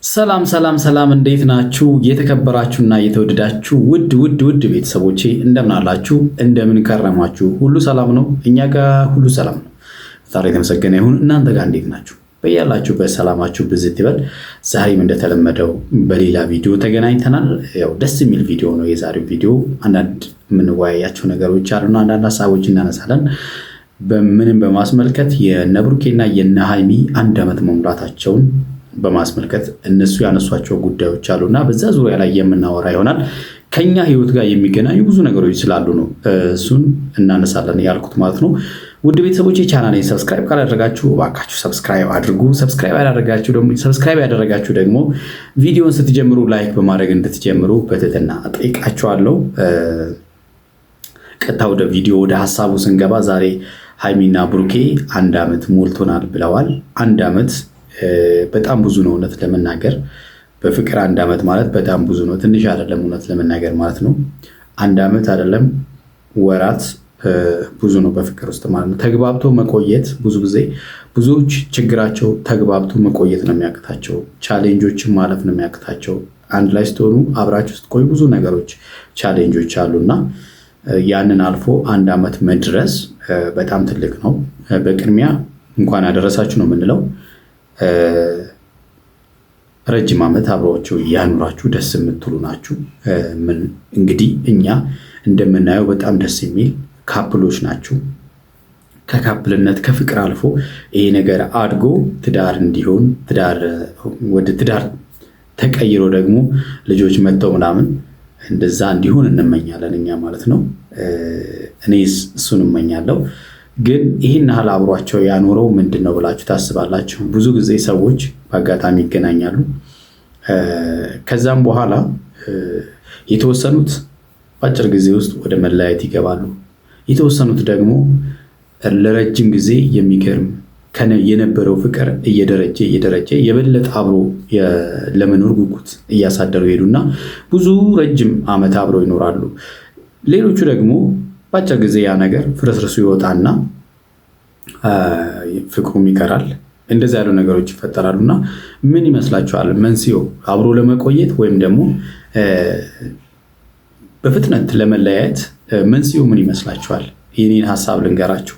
ሰላም ሰላም ሰላም፣ እንዴት ናችሁ? የተከበራችሁና የተወደዳችሁ ውድ ቤተሰቦቼ እንደምን አላችሁ? እንደምን ከረማችሁ? ሁሉ ሰላም ነው? እኛ ጋር ሁሉ ሰላም ነው። ዛሬ የተመሰገነ ይሁን። እናንተ ጋር እንዴት ናችሁ? በያላችሁበት ሰላማችሁ ብዝት ይበል። ዛሬም እንደተለመደው በሌላ ቪዲዮ ተገናኝተናል። ያው ደስ የሚል ቪዲዮ ነው የዛሬው ቪዲዮ። አንዳንድ የምንወያያቸው ነገሮች አሉና አንዳንድ ሀሳቦች እናነሳለን። በምንም በማስመልከት የነ ብሩኬና የነ ሃይሚ 1 ዓመት መሙላታቸውን በማስመልከት እነሱ ያነሷቸው ጉዳዮች አሉና በዛ ዙሪያ ላይ የምናወራ ይሆናል። ከኛ ህይወት ጋር የሚገናኙ ብዙ ነገሮች ስላሉ ነው እሱን እናነሳለን ያልኩት ማለት ነው። ውድ ቤተሰቦቼ ቻናሌን ሰብስክራይብ ካላደረጋችሁ እባካችሁ ሰብስክራይብ አድርጉ። ሰብስክራይብ ያደረጋችሁ ደግሞ ቪዲዮን ስትጀምሩ ላይክ በማድረግ እንድትጀምሩ በትህትና እጠይቃችኋለሁ። ቀጥታ ወደ ቪዲዮ ወደ ሀሳቡ ስንገባ ዛሬ ሃይሚና ብሩኬ 1 ዓመት ሞልቶናል ብለዋል። 1 ዓመት በጣም ብዙ ነው። እውነት ለመናገር በፍቅር 1 ዓመት ማለት በጣም ብዙ ነው። ትንሽ አይደለም እውነት ለመናገር ማለት ነው። 1 ዓመት አይደለም ወራት ብዙ ነው በፍቅር ውስጥ ማለት ነው። ተግባብቶ መቆየት ብዙ ጊዜ ብዙዎች ችግራቸው ተግባብቶ መቆየት ነው የሚያቅታቸው። ቻሌንጆችን ማለፍ ነው የሚያቅታቸው። አንድ ላይ ስትሆኑ አብራችሁ ስትቆዩ ብዙ ነገሮች ቻሌንጆች አሉና ያንን አልፎ 1 ዓመት መድረስ በጣም ትልቅ ነው። በቅድሚያ እንኳን ያደረሳችሁ ነው የምንለው። ረጅም ዓመት አብረዋችሁ ያኑራችሁ፣ ደስ የምትሉ ናችሁ። እንግዲህ እኛ እንደምናየው በጣም ደስ የሚል ካፕሎች ናችሁ። ከካፕልነት ከፍቅር አልፎ ይሄ ነገር አድጎ ትዳር እንዲሆን ወደ ትዳር ተቀይሮ ደግሞ ልጆች መጥተው ምናምን እንደዛ እንዲሆን እንመኛለን እኛ ማለት ነው። እኔ እሱን እመኛለሁ። ግን ይህን ያህል አብሯቸው ያኖረው ምንድን ነው ብላችሁ ታስባላችሁ? ብዙ ጊዜ ሰዎች በአጋጣሚ ይገናኛሉ። ከዛም በኋላ የተወሰኑት በአጭር ጊዜ ውስጥ ወደ መለያየት ይገባሉ። የተወሰኑት ደግሞ ለረጅም ጊዜ የሚገርም የነበረው ፍቅር እየደረጀ የበለጠ አብሮ ለመኖር ጉጉት እያሳደሩ ሄዱና ብዙ ረጅም ዓመት አብረው ይኖራሉ። ሌሎቹ ደግሞ በአጭር ጊዜ ያ ነገር ፍርስርሱ ይወጣና ፍቅሩም ይቀራል። እንደዚህ ያሉ ነገሮች ይፈጠራሉና ምን ይመስላችኋል መንስኤው? አብሮ ለመቆየት ወይም ደግሞ በፍጥነት ለመለያየት መንስኤው ምን ይመስላችኋል? የኔን ሀሳብ ልንገራችሁ።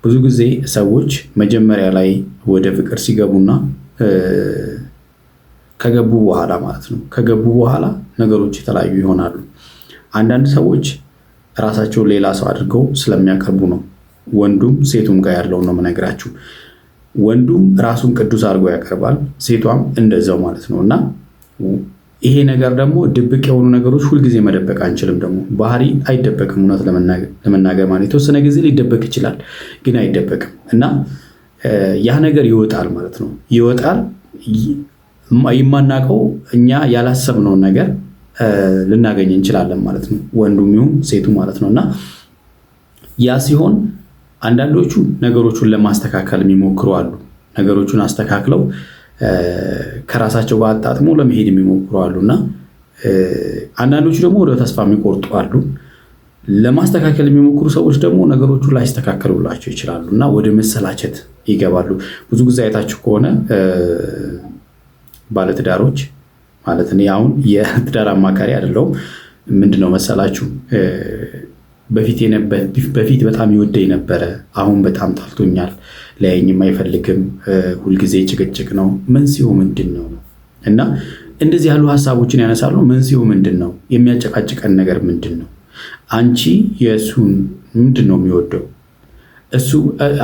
ብዙ ጊዜ ሰዎች መጀመሪያ ላይ ወደ ፍቅር ሲገቡና ከገቡ በኋላ ማለት ነው ከገቡ በኋላ ነገሮች የተለያዩ ይሆናሉ። አንዳንድ ሰዎች ራሳቸውን ሌላ ሰው አድርገው ስለሚያቀርቡ ነው። ወንዱም ሴቱም ጋር ያለውን ነው የምነግራችሁ። ወንዱም ራሱን ቅዱስ አድርጎ ያቀርባል፣ ሴቷም እንደዛው ማለት ነው። እና ይሄ ነገር ደግሞ ድብቅ የሆኑ ነገሮች ሁልጊዜ መደበቅ አንችልም። ደግሞ ባህሪ አይደበቅም። እውነት ለመናገር ማለት የተወሰነ ጊዜ ሊደበቅ ይችላል፣ ግን አይደበቅም። እና ያ ነገር ይወጣል ማለት ነው። ይወጣል። የማናውቀው እኛ ያላሰብነውን ነገር ልናገኝ እንችላለን ማለት ነው። ወንዱም ይሁን ሴቱ ማለት ነው። እና ያ ሲሆን አንዳንዶቹ ነገሮቹን ለማስተካከል የሚሞክሩ አሉ። ነገሮቹን አስተካክለው ከራሳቸው ጋር አጣጥሞ ለመሄድ የሚሞክሩ አሉ። እና አንዳንዶቹ ደግሞ ወደ ተስፋ የሚቆርጡ አሉ። ለማስተካከል የሚሞክሩ ሰዎች ደግሞ ነገሮቹ ላይስተካከሉላቸው ይችላሉ እና ወደ መሰላቸት ይገባሉ። ብዙ ጊዜ አይታችሁ ከሆነ ባለትዳሮች ማለት እኔ አሁን የትዳር አማካሪ አይደለሁም። ምንድነው መሰላችሁ በፊት በጣም ይወደኝ ነበረ፣ አሁን በጣም ጠልቶኛል፣ ሊያየኝም አይፈልግም፣ ሁልጊዜ ጭቅጭቅ ነው። መንስኤው ምንድን ነው? እና እንደዚህ ያሉ ሀሳቦችን ያነሳሉ። መንስኤው ምንድን ነው? የሚያጨቃጭቀን ነገር ምንድን ነው? አንቺ የእሱን ምንድን ነው የሚወደው እሱ?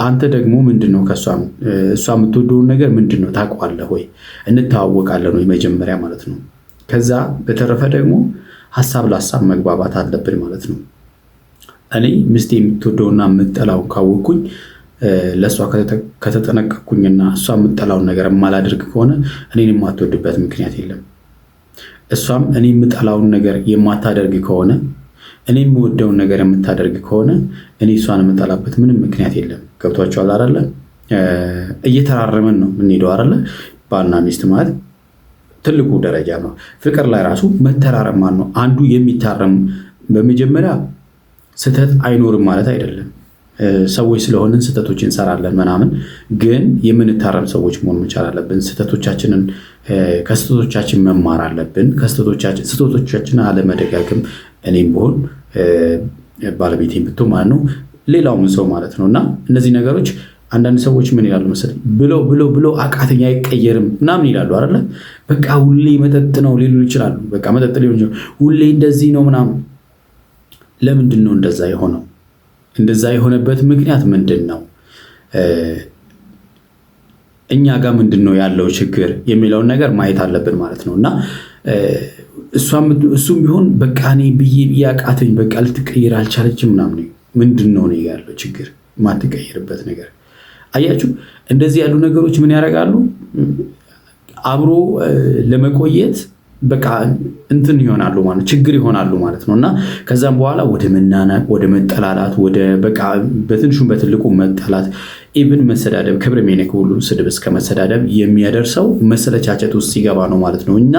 አንተ ደግሞ ምንድን ነው እሷ የምትወደውን ነገር ምንድን ነው? ታውቀዋለህ ወይ? እንተዋወቃለን ወይ? መጀመሪያ ማለት ነው። ከዛ በተረፈ ደግሞ ሀሳብ ለሀሳብ መግባባት አለብን ማለት ነው። እኔ ሚስቴ የምትወደውና የምጠላውን ካወቅኩኝ ለእሷ ከተጠነቀቅኩኝና እሷ የምጠላውን ነገር የማላደርግ ከሆነ እኔን የማትወድበት ምክንያት የለም። እሷም እኔ የምጠላውን ነገር የማታደርግ ከሆነ እኔ የምወደውን ነገር የምታደርግ ከሆነ እኔ እሷን የምጠላበት ምንም ምክንያት የለም። ገብቷችኋል አይደለ? እየተራረመን ነው የምንሄደው አይደለ? ባልና ሚስት ማለት ትልቁ ደረጃ ነው። ፍቅር ላይ ራሱ መተራረም ነው። አንዱ የሚታረም በመጀመሪያ ስህተት አይኖርም ማለት አይደለም። ሰዎች ስለሆንን ስህተቶች እንሰራለን ምናምን፣ ግን የምንታረም ሰዎች መሆን መቻል አለብን። ከስህተቶቻችን መማር አለብን። ስህተቶቻችን አለመደጋገም፣ እኔም ብሆን ባለቤቴም ብትሆን ማለት ነው፣ ሌላውም ሰው ማለት ነው። እና እነዚህ ነገሮች አንዳንድ ሰዎች ምን ይላሉ መሰለኝ፣ ብለው አቃተኛ አይቀየርም ምናምን ይላሉ አይደለ? በቃ ሁሌ መጠጥ ነው ሊሉ ይችላሉ። በቃ መጠጥ ሊሆን ይችላል፣ ሁሌ እንደዚህ ነው ምናምን። ለምንድን ነው እንደዛ የሆነው? እንደዛ የሆነበት ምክንያት ምንድን ነው? እኛ ጋር ምንድን ነው ያለው ችግር የሚለውን ነገር ማየት አለብን ማለት ነው። እና እሱም ቢሆን በቃ እኔ ብዬ አቃተኝ፣ በቃ ልትቀይር አልቻለችም ምናምን። ምንድን ነው ያለው ችግር? ማትቀይርበት ነገር። አያችሁ፣ እንደዚህ ያሉ ነገሮች ምን ያደርጋሉ? አብሮ ለመቆየት በቃ እንትን ይሆናሉ ማለት ችግር ይሆናሉ ማለት ነው። እና ከዛም በኋላ ወደ መናናቅ፣ ወደ መጠላላት፣ ወደ በቃ በትንሹም በትልቁ መጠላት፣ ኢቭን መሰዳደብ፣ ክብር የሚነክ ሁሉ ስድብ እስከ መሰዳደብ የሚያደርሰው መሰለቻቸት ውስጥ ሲገባ ነው ማለት ነው። እና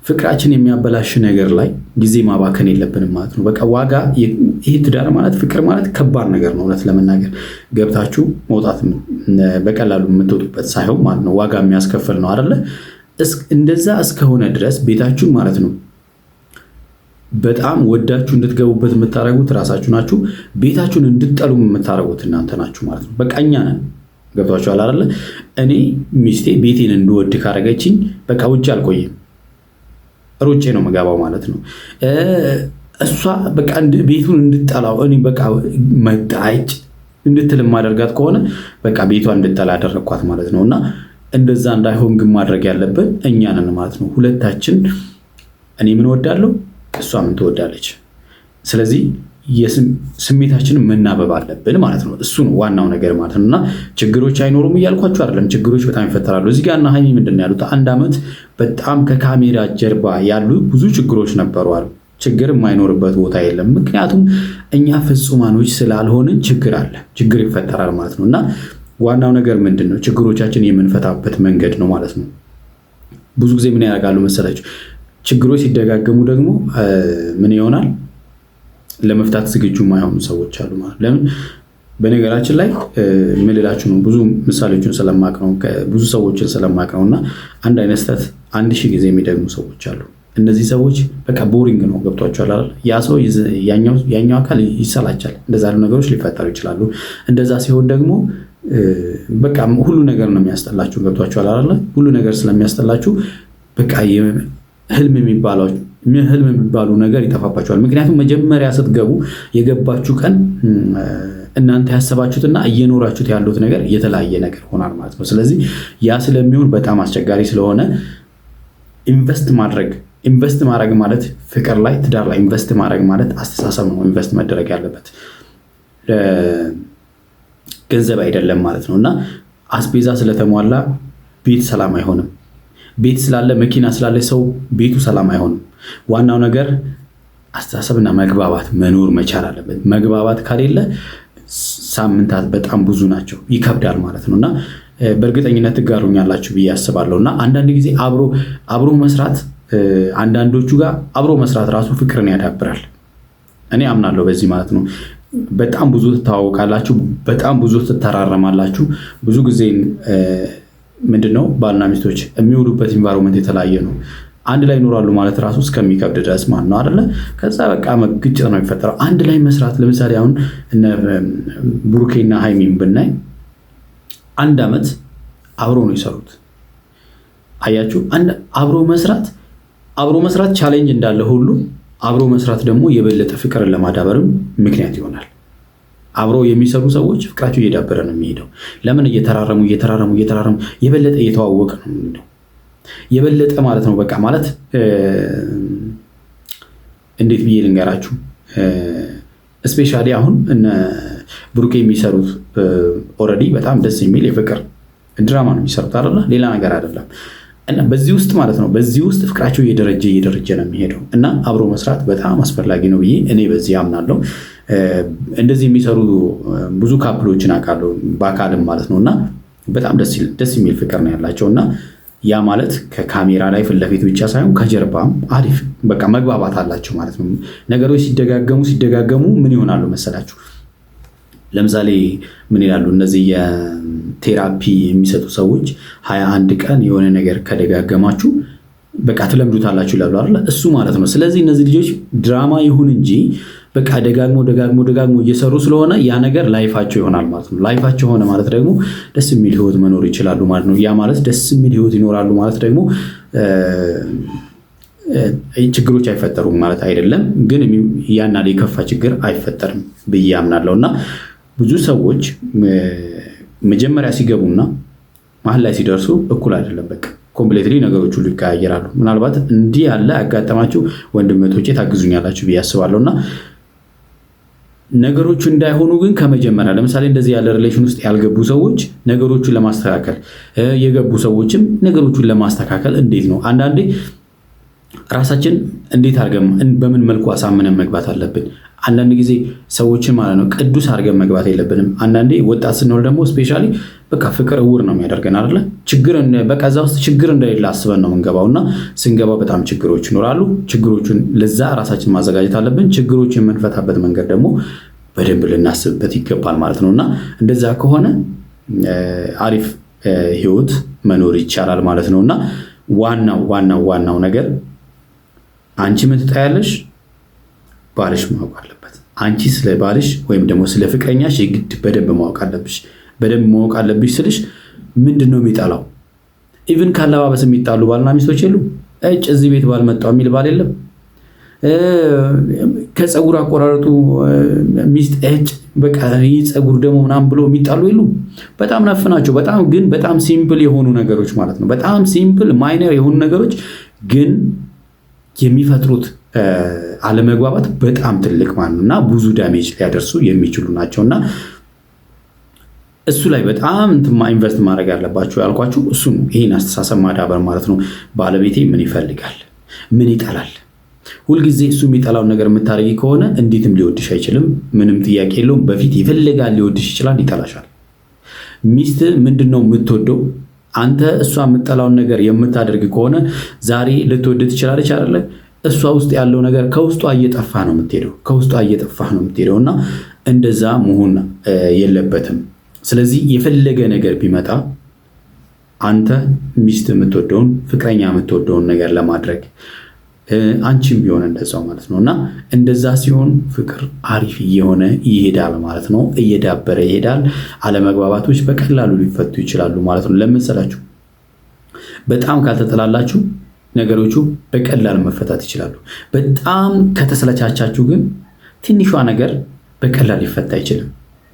ፍቅራችን የሚያበላሽ ነገር ላይ ጊዜ ማባከን የለብንም ማለት ነው። በቃ ዋጋ ይሄ ትዳር ማለት ፍቅር ማለት ከባድ ነገር ነው። እውነት ለመናገር ገብታችሁ መውጣት በቀላሉ የምትወጡበት ሳይሆን ማለት ነው፣ ዋጋ የሚያስከፍል ነው አይደለ? እንደዛ እስከሆነ ድረስ ቤታችሁን ማለት ነው በጣም ወዳችሁ እንድትገቡበት የምታደርጉት ራሳችሁ ናችሁ። ቤታችሁን እንድትጠሉ የምታደርጉት እናንተ ናችሁ ማለት ነው። በቃ እኛ ነን። ገብቷችኋል አይደለ? እኔ ሚስቴ ቤቴን እንድወድ ካደረገችኝ በቃ ውጭ አልቆይም፣ ሩጬ ነው የምገባው ማለት ነው። እሷ በቃ ቤቱን እንድጠላው እኔ በቃ መጣጭ እንድትል ማደርጋት ከሆነ በቃ ቤቷ እንድጠላ አደረግኳት ማለት ነው። እና እንደዛ እንዳይሆን ግን ማድረግ ያለብን እኛ ነን ማለት ነው። ሁለታችን እኔ ምን ወዳለሁ፣ እሷ ምን ትወዳለች። ስለዚህ ስሜታችንን መናበብ አለብን ማለት ነው። እሱ ነው ዋናው ነገር ማለት ነው። እና ችግሮች አይኖሩም እያልኳችሁ አይደለም፣ ችግሮች በጣም ይፈጠራሉ። እዚህ ጋር እና ሀይሚ ምንድን ነው ያሉት? 1 ዓመት በጣም ከካሜራ ጀርባ ያሉ ብዙ ችግሮች ነበሩ አሉ። ችግር የማይኖርበት ቦታ የለም። ምክንያቱም እኛ ፍጹማኖች ስላልሆንን ችግር አለ፣ ችግር ይፈጠራል ማለት ነው። እና ዋናው ነገር ምንድን ነው? ችግሮቻችን የምንፈታበት መንገድ ነው ማለት ነው። ብዙ ጊዜ ምን ያደርጋሉ መሰላችሁ? ችግሮች ሲደጋገሙ ደግሞ ምን ይሆናል? ለመፍታት ዝግጁ የማይሆኑ ሰዎች አሉ ማለት። ለምን? በነገራችን ላይ ምልላችሁ ነው፣ ብዙ ምሳሌዎችን ስለማቅ ነው፣ ብዙ ሰዎችን ስለማቅ ነው። እና አንድ አይነት ስህተት 1000 ጊዜ የሚደግሙ ሰዎች አሉ። እነዚህ ሰዎች በቃ ቦሪንግ ነው። ገብቷቸዋል አይደል? ያ ሰው ያኛው አካል ይሰላቻል። እንደዛ ያሉ ነገሮች ሊፈጠሩ ይችላሉ። እንደዛ ሲሆን ደግሞ በቃ ሁሉ ነገር ነው የሚያስጠላችሁ። ገብቷቸዋል አይደል? ሁሉ ነገር ስለሚያስጠላችሁ በቃ ህልም የሚባሉ ነገር ይጠፋባቸዋል። ምክንያቱም መጀመሪያ ስትገቡ የገባችሁ ቀን እናንተ ያሰባችሁትና እየኖራችሁት ያሉት ነገር የተለያየ ነገር ሆናል ማለት ነው። ስለዚህ ያ ስለሚሆን በጣም አስቸጋሪ ስለሆነ ኢንቨስት ማድረግ ማለት ፍቅር ላይ፣ ትዳር ላይ ኢንቨስት ማድረግ ማለት አስተሳሰብ ነው። ኢንቨስት መደረግ ያለበት ገንዘብ አይደለም ማለት ነው። እና አስቤዛ ስለተሟላ ቤት ሰላም አይሆንም። ቤት ስላለ መኪና ስላለ ሰው ቤቱ ሰላም አይሆንም። ዋናው ነገር አስተሳሰብና መግባባት መኖር መቻል አለበት። መግባባት ከሌለ ሳምንታት በጣም ብዙ ናቸው፣ ይከብዳል ማለት ነው። እና በእርግጠኝነት ትጋሩኛላችሁ ብዬ አስባለሁ። እና አንዳንድ ጊዜ አብሮ መስራት፣ አንዳንዶቹ ጋር አብሮ መስራት ራሱ ፍቅርን ያዳብራል። እኔ አምናለሁ በዚህ ማለት ነው። በጣም ብዙ ትተዋወቃላችሁ፣ በጣም ብዙ ትተራረማላችሁ። ብዙ ጊዜ ምንድነው ባልና ሚስቶች የሚውሉበት ኢንቫይሮንመንት የተለያየ ነው። አንድ ላይ ይኖራሉ ማለት ራሱ እስከሚከብድ ድረስ ማለት ነው አይደለ? ከዛ በቃ ግጭት ነው የሚፈጠረው። አንድ ላይ መስራት ለምሳሌ አሁን እነ ብሩኬና ሃይሚን ብናይ 1 ዓመት አብሮ ነው የሰሩት። አያችሁ፣ አብሮ መስራት ቻሌንጅ እንዳለ ሁሉ አብሮ መስራት ደግሞ የበለጠ ፍቅርን ለማዳበርም ምክንያት ይሆናል። አብሮ የሚሰሩ ሰዎች ፍቅራቸው እየዳበረ ነው የሚሄደው። ለምን? እየተራረሙ የበለጠ እየተዋወቀ ነው የሚሄደው። የበለጠ ማለት ነው በቃ ማለት እንዴት ብዬ ልንገራችሁ? ስፔሻሊ አሁን እነ ብሩኬ የሚሰሩት ኦልሬዲ በጣም ደስ የሚል የፍቅር ድራማ ነው የሚሰሩት አይደለ? ሌላ ነገር አይደለም። እና በዚህ ውስጥ ማለት ነው በዚህ ውስጥ ፍቅራቸው እየደረጀ ነው የሚሄደው። እና አብሮ መስራት በጣም አስፈላጊ ነው ብዬ እኔ በዚህ አምናለሁ። እንደዚህ የሚሰሩ ብዙ ካፕሎችን አውቃለሁ በአካልም ማለት ነው። እና በጣም ደስ የሚል ፍቅር ነው ያላቸው። እና ያ ማለት ከካሜራ ላይ ፊት ለፊት ብቻ ሳይሆን ከጀርባም አሪፍ በቃ መግባባት አላቸው ማለት ነው። ነገሮች ሲደጋገሙ ምን ይሆናሉ መሰላችሁ? ለምሳሌ ምን ይላሉ እነዚህ የቴራፒ የሚሰጡ ሰዎች 21 ቀን የሆነ ነገር ከደጋገማችሁ በቃ ትለምዱታላችሁ ይላሉ አይደል? እሱ ማለት ነው። ስለዚህ እነዚህ ልጆች ድራማ ይሁን እንጂ በቃ ደጋግሞ እየሰሩ ስለሆነ ያ ነገር ላይፋቸው ይሆናል ማለት ነው። ላይፋቸው ሆነ ማለት ደግሞ ደስ የሚል ህይወት መኖር ይችላሉ ማለት ነው። ያ ማለት ደስ የሚል ህይወት ይኖራሉ ማለት ደግሞ ችግሮች አይፈጠሩም ማለት አይደለም። ግን ያና የከፋ ችግር አይፈጠርም ብዬ አምናለሁ። እና ብዙ ሰዎች መጀመሪያ ሲገቡና መሀል ላይ ሲደርሱ እኩል አይደለም። በቃ ኮምፕሌትሊ ነገሮች ሁሉ ይቀያየራሉ። ምናልባት እንዲህ ያለ ያጋጠማችሁ ወንድመቶቼ ታግዙኛላችሁ ብዬ አስባለሁ። እና ነገሮቹ እንዳይሆኑ ግን ከመጀመሪያ ለምሳሌ እንደዚህ ያለ ሪሌሽን ውስጥ ያልገቡ ሰዎች ነገሮቹን ለማስተካከል የገቡ ሰዎችም ነገሮቹን ለማስተካከል እንዴት ነው አንዳንዴ ራሳችን እንዴት አድርገን በምን መልኩ አሳምነን መግባት አለብን። አንዳንድ ጊዜ ሰዎችን ማለት ነው ቅዱስ አድርገን መግባት የለብንም። አንዳንዴ ወጣት ስንሆን ደግሞ ስፔሻሊ በቃ ፍቅር እውር ነው የሚያደርገን አይደለ? ችግር በቃ እዛ ውስጥ ችግር እንደሌለ አስበን ነው የምንገባውና ስንገባ በጣም ችግሮች ይኖራሉ። ችግሮቹን ለዛ ራሳችን ማዘጋጀት አለብን። ችግሮችን የምንፈታበት መንገድ ደግሞ በደንብ ልናስብበት ይገባል ማለት ነውና እንደዛ ከሆነ አሪፍ ህይወት መኖር ይቻላል ማለት ነውና ዋናው ነገር አንቺ ምን ትጣያለሽ? ባልሽ ማወቅ አለበት። አንቺ ስለ ባልሽ ወይም ደግሞ ስለ ፍቅረኛሽ የግድ በደንብ ማወቅ አለብሽ። በደንብ ማወቅ አለብሽ ስልሽ ምንድነው የሚጣላው? ኢቭን ካለባበስ የሚጣሉ ባልና ሚስቶች የሉ? እዚህ ቤት ባል መጣው የሚል ባል የለም? ከፀጉር አቆራረጡ ሚስት በቃ ይህ ፀጉር ደግሞ ምናምን ብሎ የሚጣሉ የሉ? በጣም ናፍናቸው። በጣም ሲምፕል የሆኑ ነገሮች ማለት ነው። በጣም ሲምፕል ማይነር የሆኑ ነገሮች ግን የሚፈጥሩት አለመግባባት በጣም ትልቅ ማለት ነው እና ብዙ ዳሜጅ ሊያደርሱ የሚችሉ ናቸው። እና እሱ ላይ በጣም ኢንቨስት ማድረግ ያለባችሁ ያልኳችሁ እሱ ነው። ይህን አስተሳሰብ ማዳበር ማለት ነው። ባለቤቴ ምን ይፈልጋል? ምን ይጠላል? ሁልጊዜ እሱ የሚጠላውን ነገር የምታደርጊ ከሆነ እንዴትም ሊወድሽ አይችልም። ምንም ጥያቄ የለውም። በፊት ይፈልጋል፣ ሊወድሽ ይችላል፣ ይጠላሻል። ሚስት ምንድነው የምትወደው? አንተ እሷ የምጠላውን ነገር የምታደርግ ከሆነ ዛሬ ልትወድ ትችላለች አይደለ? እሷ ውስጥ ያለው ነገር ከውስጧ እየጠፋ ነው የምትሄደው እና እንደዛ መሆን የለበትም። ስለዚህ የፈለገ ነገር ቢመጣ አንተ ሚስት የምትወደውን ፍቅረኛ የምትወደውን ነገር ለማድረግ አንቺም ቢሆን እንደዛው ማለት ነው እና እንደዛ ሲሆን ፍቅር አሪፍ እየሆነ ይሄዳል ማለት ነው። እየዳበረ ይሄዳል። አለመግባባቶች በቀላሉ ሊፈቱ ይችላሉ ማለት ነው። ለምሳሌ በጣም ካልተጠላላችሁ ነገሮቹ በቀላሉ መፈታት ይችላሉ። በጣም ከተሰለቻቻችሁ ግን ትንሿ ነገር በቀላሉ ሊፈታ አይችልም።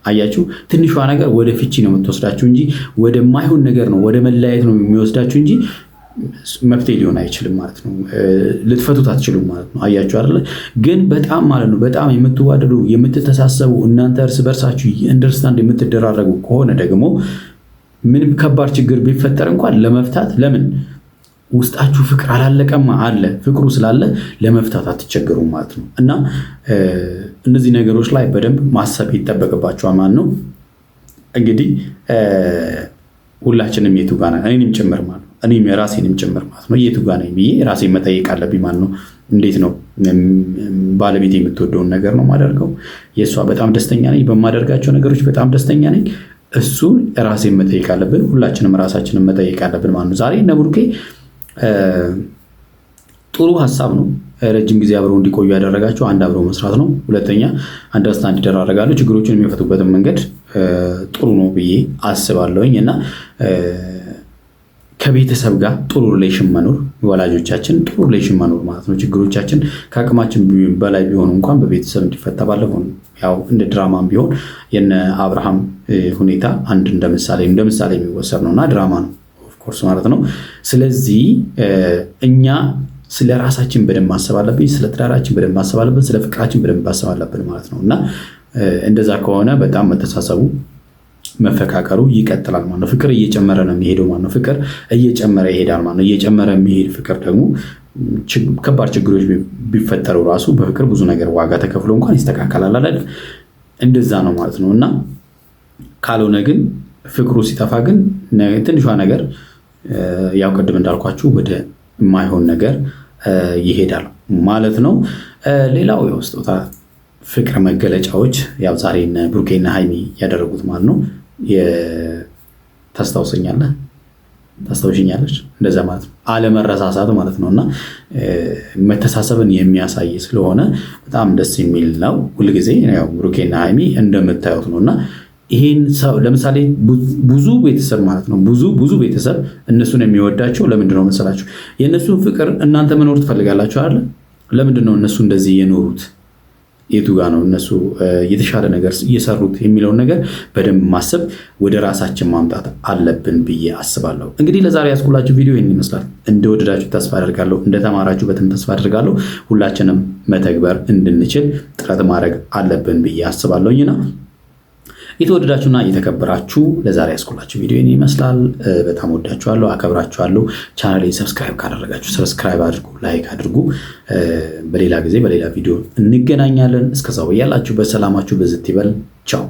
አያችሁ፣ ትንሿ ነገር ወደ ፍቺ ነው የምትወስዳችሁ እንጂ ወደ ማይሆን ነገር ነው ወደ መለያየት ነው የሚወስዳችሁ እንጂ መፍትሄ ሊሆን አይችልም ማለት ነው። ልትፈቱት አትችሉም ማለት ነው። አያችሁ አይደለ? ግን በጣም ማለት ነው በጣም የምትዋደዱ የምትተሳሰቡ እናንተ እርስ በርሳችሁ አንደርስታንድ የምትደራረጉ ከሆነ ደግሞ ምንም ከባድ ችግር ቢፈጠር እንኳን ለመፍታት ለምን ውስጣችሁ ፍቅር አላለቀማ አለ። ፍቅሩ ስላለ ለመፍታት አትቸገሩም ማለት ነው። እና እነዚህ ነገሮች ላይ በደንብ ማሰብ ይጠበቅባቸዋል ማለት ነው። እንግዲህ ሁላችንም የቱ ጋር ነን? እኔንም ጭምር ማለት ነው። እኔም የራሴንም ጭምር ማለት ነው። የቱ ጋር ነኝ ብዬ ራሴን መጠየቅ አለብኝ ማለት ነው። እንዴት ነው ባለቤቴ የምትወደውን ነገር ነው የማደርገው? የእሷ በጣም ደስተኛ ነኝ፣ በማደርጋቸው ነገሮች በጣም ደስተኛ ነኝ። እሱን ራሴን መጠየቅ አለብን። ሁላችንም ራሳችንን መጠየቅ አለብን ማለት ነው። ዛሬ እነ ብሩኬ ጥሩ ሀሳብ ነው። ረጅም ጊዜ አብረው እንዲቆዩ ያደረጋቸው አንድ አብረው መስራት ነው። ሁለተኛ አንደርስታንድ ይደራረጋሉ። ችግሮችን የሚፈቱበትን መንገድ ጥሩ ነው ብዬ አስባለሁኝ እና ከቤተሰብ ጋር ጥሩ ሪሌሽን መኖር፣ ወላጆቻችን ጥሩ ሪሌሽን መኖር ማለት ነው። ችግሮቻችን ከአቅማችን በላይ ቢሆኑ እንኳን በቤተሰብ እንዲፈታ ባለፈው ያው እንደ ድራማም ቢሆን የነ አብርሃም ሁኔታ አንድ እንደ ምሳሌ የሚወሰድ ነውና ድራማ ነው ኦፍኮርስ ማለት ነው። ስለዚህ እኛ ስለ ራሳችን በደንብ ማሰብ አለብን፣ ስለ ትዳራችን በደንብ ማሰብ አለብን፣ ስለ ፍቅራችን በደንብ ማሰብ አለብን ማለት ነው እና እንደዛ ከሆነ በጣም መተሳሰቡ መፈቃቀሩ ይቀጥላል ማለት ነው። ፍቅር እየጨመረ ነው የሚሄደው ማለት ነው። ፍቅር እየጨመረ ይሄዳል ማለት ነው። እየጨመረ የሚሄድ ፍቅር ደግሞ ከባድ ችግሮች ቢፈጠሩ ራሱ በፍቅር ብዙ ነገር ዋጋ ተከፍሎ እንኳን ይስተካከላል አይደል? እንደዛ ነው ማለት ነው እና ካልሆነ ግን ፍቅሩ ሲጠፋ ግን ትንሿ ነገር ያው ቅድም እንዳልኳችሁ ወደ የማይሆን ነገር ይሄዳል ማለት ነው። ሌላው ያው ስጦታ የፍቅር መገለጫዎች ያው ዛሬ እነ ብሩኬና ሃይሚ ያደረጉት ማለት ነው። ታስታውሽኛለች እንደዛ ማለት ነው። አለመረሳሳት ማለት ነው እና መተሳሰብን የሚያሳይ ስለሆነ በጣም ደስ የሚል ነው። ሁልጊዜ ያው ብሩኬና ሃይሚ እንደምታዩት ነው እና ይሄን ሰው ለምሳሌ ብዙ ቤተሰብ ማለት ነው ብዙ ቤተሰብ እነሱን የሚወዳቸው ለምንድን ነው መሰላችሁ? የእነሱን ፍቅር እናንተ መኖር ትፈልጋላችሁ አይደል? ለምንድን ነው እነሱ እንደዚህ የኖሩት? የቱ ጋር ነው እነሱ የተሻለ ነገር እየሰሩት የሚለውን ነገር በደንብ ማሰብ ወደ ራሳችን ማምጣት አለብን ብዬ አስባለሁ። እንግዲህ ለዛሬ ያስኩላችሁ ቪዲዮ ይህን ይመስላል። እንደወደዳችሁ ተስፋ አደርጋለሁ፣ እንደተማራችሁበትም ተስፋ አደርጋለሁ። ሁላችንም መተግበር እንድንችል ጥረት ማድረግ አለብን ብዬ አስባለሁኝና የተወደዳችሁና የተከበራችሁ ለዛሬ ያስኩላችሁ ቪዲዮ ይህን ይመስላል። በጣም ወዳችኋለሁ፣ አከብራችኋለሁ። ቻናሌን ሰብስክራይብ ካደረጋችሁ ሰብስክራይብ አድርጉ፣ ላይክ አድርጉ። በሌላ ጊዜ በሌላ ቪዲዮ እንገናኛለን። እስከዛው ያላችሁበት ሰላማችሁ ብዝት ይበል። ቻው።